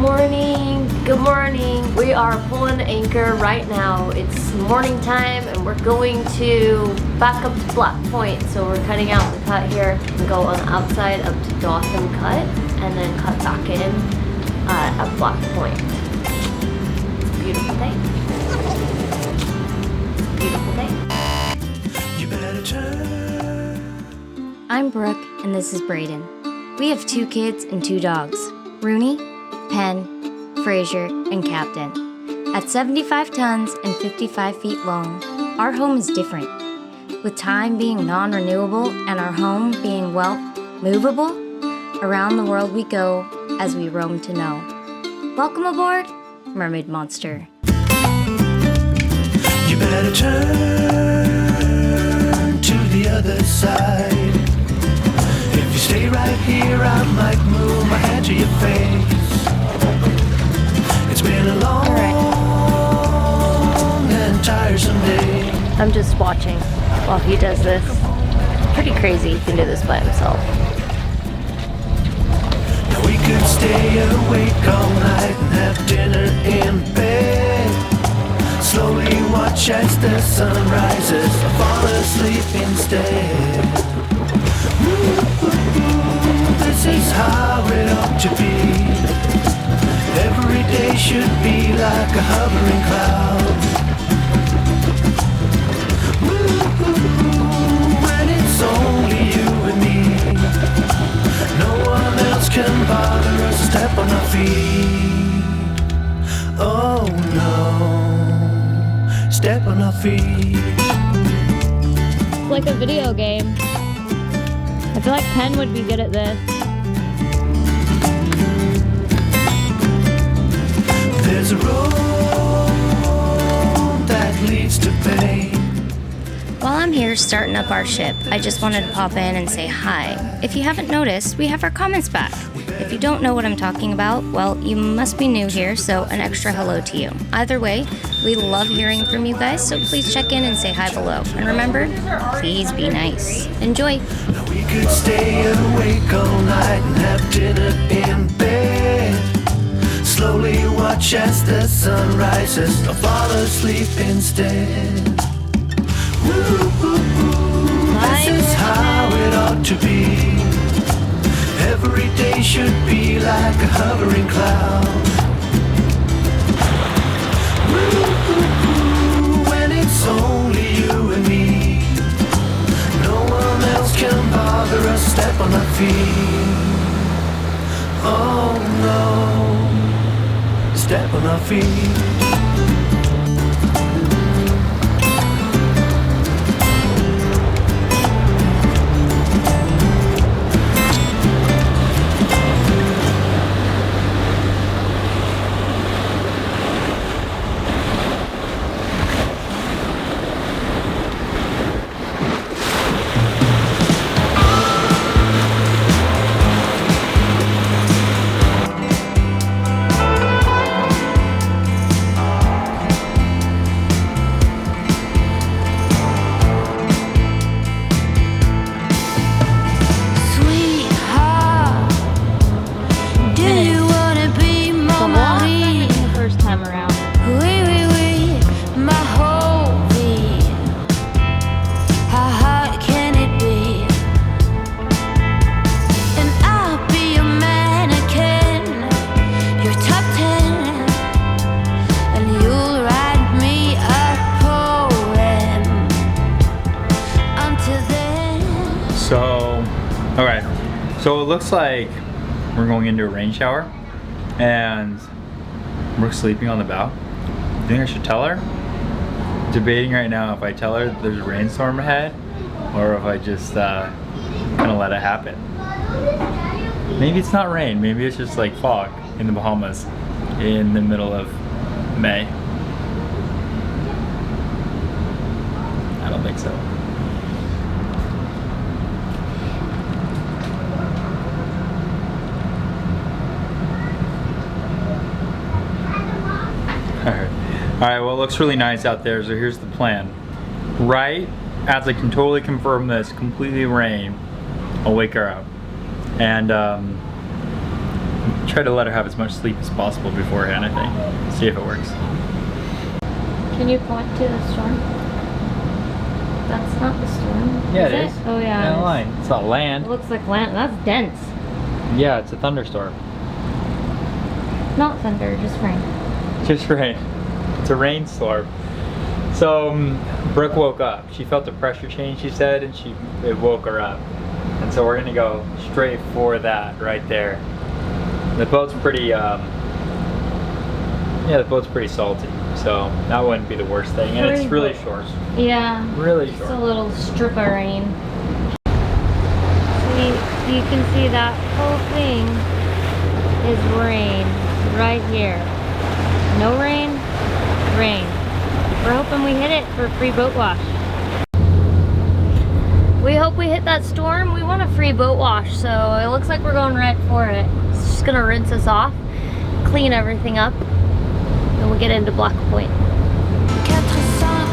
morning, good morning. We are pulling anchor right now. It's morning time and we're going to back up to Black Point. So we're cutting out the cut here and go on the outside up to Dawson Cut and then cut back in at Black Point. Beautiful day. Beautiful day. You better turn. I'm Brooke and this is Brayden. We have 2 kids and 2 dogs, Rooney, Penn, Fraser, and Captain. At 75 tons and 55 feet long, our home is different. With time being non-renewable and our home being, well, movable, around the world we go as we roam to know. Welcome aboard, Mermaid Monster. You better turn to the other side. If you stay right here, I might move my hand to your face. It's been a long and tiresome day. I'm just watching while he does this. Pretty crazy he can do this by himself. Now we could stay awake all night and have dinner in bed. Slowly watch as the sun rises, or fall asleep instead. This is how it ought to be. Every day should be like a hovering cloud. When it's only you and me, no one else can bother us to step on our feet. Oh no, step on our feet. It's like a video game. I feel like Penn would be good at this. There's a road that leads to pain. While I'm here starting up our ship, I just wanted to pop in and say hi. If you haven't noticed, we have our comments back. If you don't know what I'm talking about, well, you must be new here, so an extra hello to you. Either way, we love hearing from you guys, so please check in and say hi below. And remember, please be nice. Enjoy. Now we could stay awake all night and have dinner in bed. Slowly watch as the sun rises, or fall asleep instead. This is how it ought to be. Every day should be like a hovering cloud. When it's only you and me, no one else can bother us, step on our feet. Oh no, step on our feet. So it looks like we're going into a rain shower and we're sleeping on the bow. I think I should tell her? Debating right now if I tell her there's a rainstorm ahead or if I just kind of let it happen. Maybe it's not rain, maybe it's just like fog in the Bahamas in the middle of May. I don't think so. Alright, well it looks really nice out there, so here's the plan. Right as I can totally confirm this completely rain, I'll wake her up. And try to let her have as much sleep as possible beforehand, I think. See if it works. Can you point to the storm? That's not the storm. Yeah, it is. Oh yeah. That line. It's not land. It looks like land. That's dense. Yeah, it's a thunderstorm. Not thunder, just rain. Just rain. It's a rainstorm. So Brooke woke up. She felt the pressure change, she said, and it woke her up. And so we're gonna go straight for that right there. The boat's pretty, the boat's pretty salty, so that wouldn't be the worst thing. And it's really short. Yeah. Really short. Just a little strip of rain. See, you can see that whole thing is rain right here. No rain, rain. We're hoping we hit it for a free boat wash. We hope we hit that storm. We want a free boat wash, so it looks like we're going right for it. It's just gonna rinse us off, clean everything up, and we'll get into Black Point. 4, 5,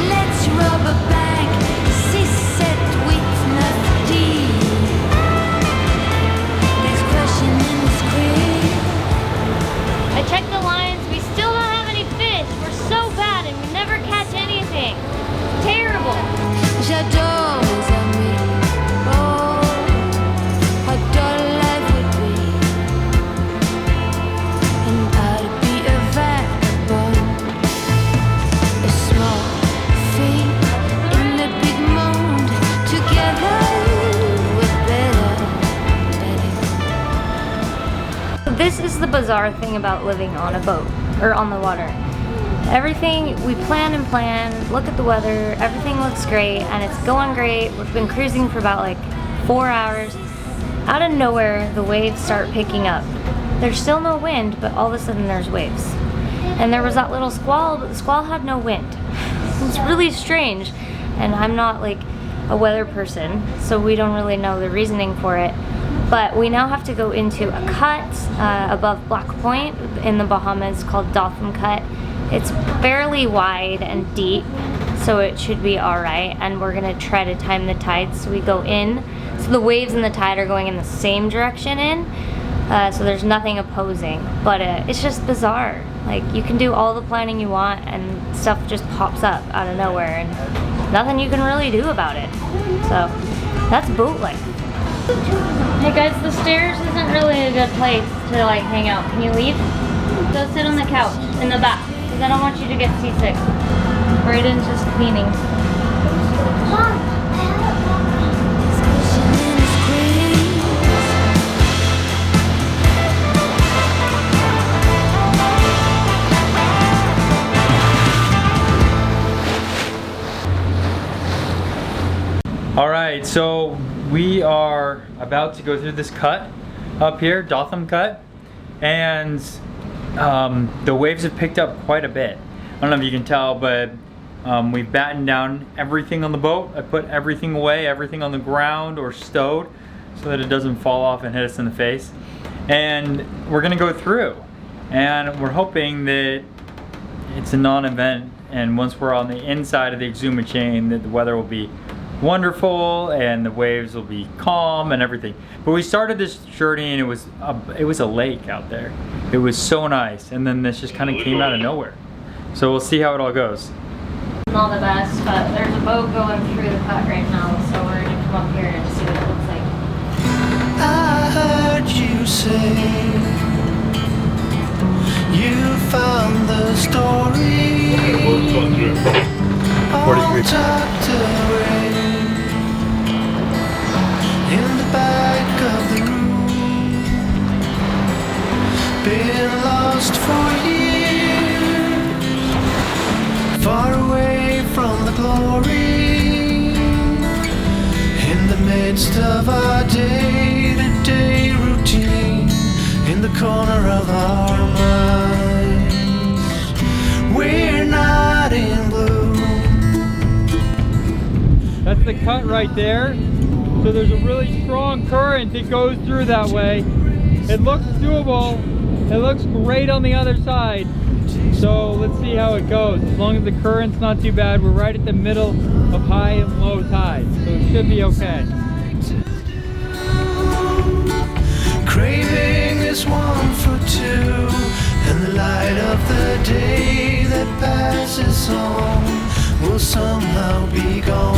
let's rob a bank. 6, 7, 8, 9, 10. There's crashing in the screen. I checked the lines. We still don't have any fish. We're so bad and we never catch anything. It's terrible. J'adore les amis. Oh, how dull life would be. And I'd be a vagabond, a small thing in the big mound. Together we're better. This is the bizarre thing about living on a boat or on the water. Everything, we plan and plan, look at the weather, everything looks great and it's going great. We've been cruising for about like 4 hours. Out of nowhere, the waves start picking up. There's still no wind, but all of a sudden there's waves. And there was that little squall, but the squall had no wind. It's really strange. And I'm not like a weather person, so we don't really know the reasoning for it. But we now have to go into a cut above Black Point in the Bahamas called Nordhavn Cut. It's fairly wide and deep, so it should be alright. And we're gonna try to time the tides so we go in. So the waves and the tide are going in the same direction in, so there's nothing opposing. But it's just bizarre. Like, you can do all the planning you want and stuff just pops up out of nowhere and nothing you can really do about it. So that's boat life. Hey guys, the stairs isn't really a good place to like hang out. Can you leave? Go sit on the couch in the back, because I don't want you to get seasick. Braden's just cleaning. All right, so we are about to go through this cut up here, Nordhavn Cut, and the waves have picked up quite a bit. I don't know if you can tell, but we've battened down everything on the boat. I put everything away, everything on the ground or stowed, so that it doesn't fall off and hit us in the face. And we're gonna go through, and we're hoping that it's a non-event, and once we're on the inside of the Exuma chain, that the weather will be wonderful and the waves will be calm and everything. But we started this journey and it was a lake out there. It was so nice, and then this just kind of came out of nowhere. So we'll see how it all goes. Not the best, but there's a boat going through the cut right now, so we're gonna come up here and see what it looks like. I heard you say you found the story all tucked away in the back of the room. Been lost for years, far away from the glory, in the midst of our day-to-day routine, in the corner of our minds, we're not in bloom. That's the cut right there. So there's a really strong current that goes through that way. It looks doable. It looks great on the other side. So let's see how it goes. As long as the current's not too bad, we're right at the middle of high and low tide. So it should be okay. Craving is one for two, and the light of the day that passes on will somehow be gone.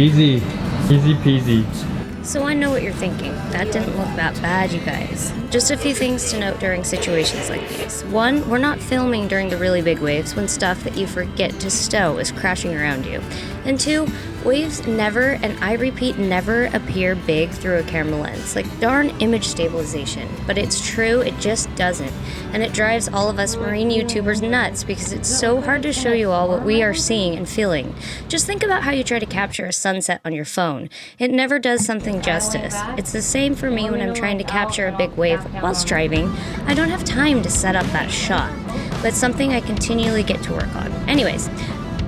Easy peasy. So I know what you're thinking. That didn't look that bad, you guys. Just a few things to note during situations like these. One, we're not filming during the really big waves when stuff that you forget to stow is crashing around you. And two, waves never, and I repeat, never appear big through a camera lens. Like darn image stabilization. But it's true, it just doesn't. And it drives all of us marine YouTubers nuts because it's so hard to show you all what we are seeing and feeling. Just think about how you try to capture a sunset on your phone. It never does something justice. It's the same for me when I'm trying to capture a big wave whilst driving. I don't have time to set up that shot, but something I continually get to work on. Anyways,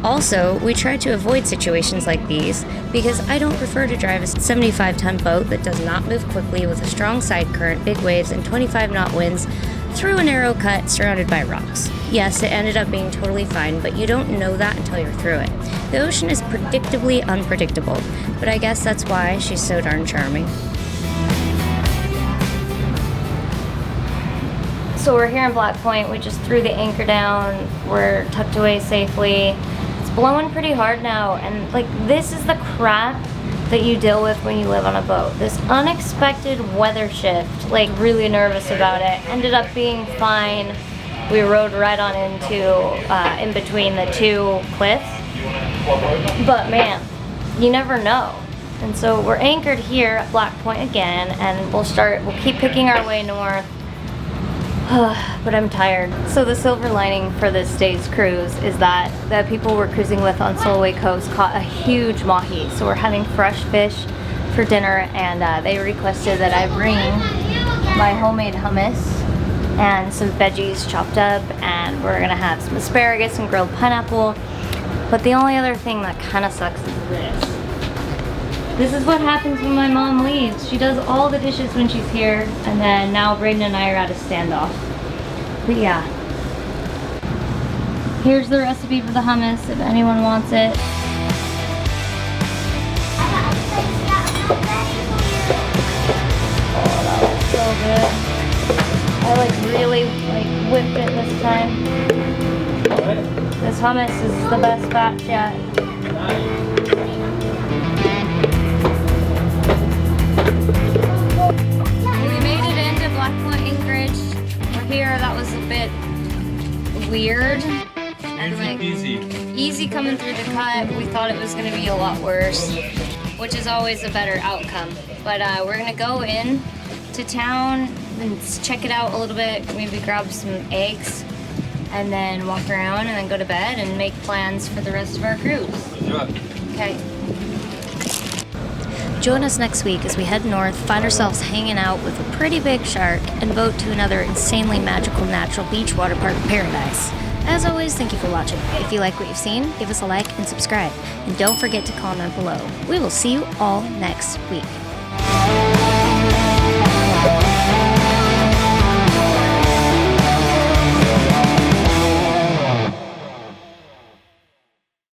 also, we try to avoid situations like these because I don't prefer to drive a 75-ton boat that does not move quickly with a strong side current, big waves, and 25-knot winds through a narrow cut surrounded by rocks. Yes, it ended up being totally fine, but you don't know that until you're through it. The ocean is predictably unpredictable, but I guess that's why she's so darn charming. So we're here in Black Point. We just threw the anchor down. We're tucked away safely. It's blowing pretty hard now, and like this is the crap that you deal with when you live on a boat. This unexpected weather shift, like really nervous about it. Ended up being fine. We rode right on into in between the two cliffs. But man, you never know. And so we're anchored here at Black Point again, and we'll keep picking our way north. But I'm tired. So the silver lining for this day's cruise is that the people we're cruising with on Solway Coast caught a huge mahi. So we're having fresh fish for dinner, and they requested that I bring my homemade hummus and some veggies chopped up, and we're gonna have some asparagus and grilled pineapple. But the only other thing that kind of sucks is this. This is what happens when my mom leaves. She does all the dishes when she's here, and then now Braden and I are at a standoff. But yeah. Here's the recipe for the hummus if anyone wants it. Oh, that looks so good. I really whipped it this time. This hummus is the best batch yet. Here, that was a bit weird. Easy coming through the cut. We thought it was going to be a lot worse, which is always a better outcome. But we're going to go in to town and check it out a little bit, maybe grab some eggs, and then walk around and then go to bed and make plans for the rest of our cruise. Okay. Join us next week as we head north, find ourselves hanging out with a pretty big shark, and boat to another insanely magical natural beach water park paradise. As always, thank you for watching. If you like what you've seen, give us a like and subscribe. And don't forget to comment below. We will see you all next week.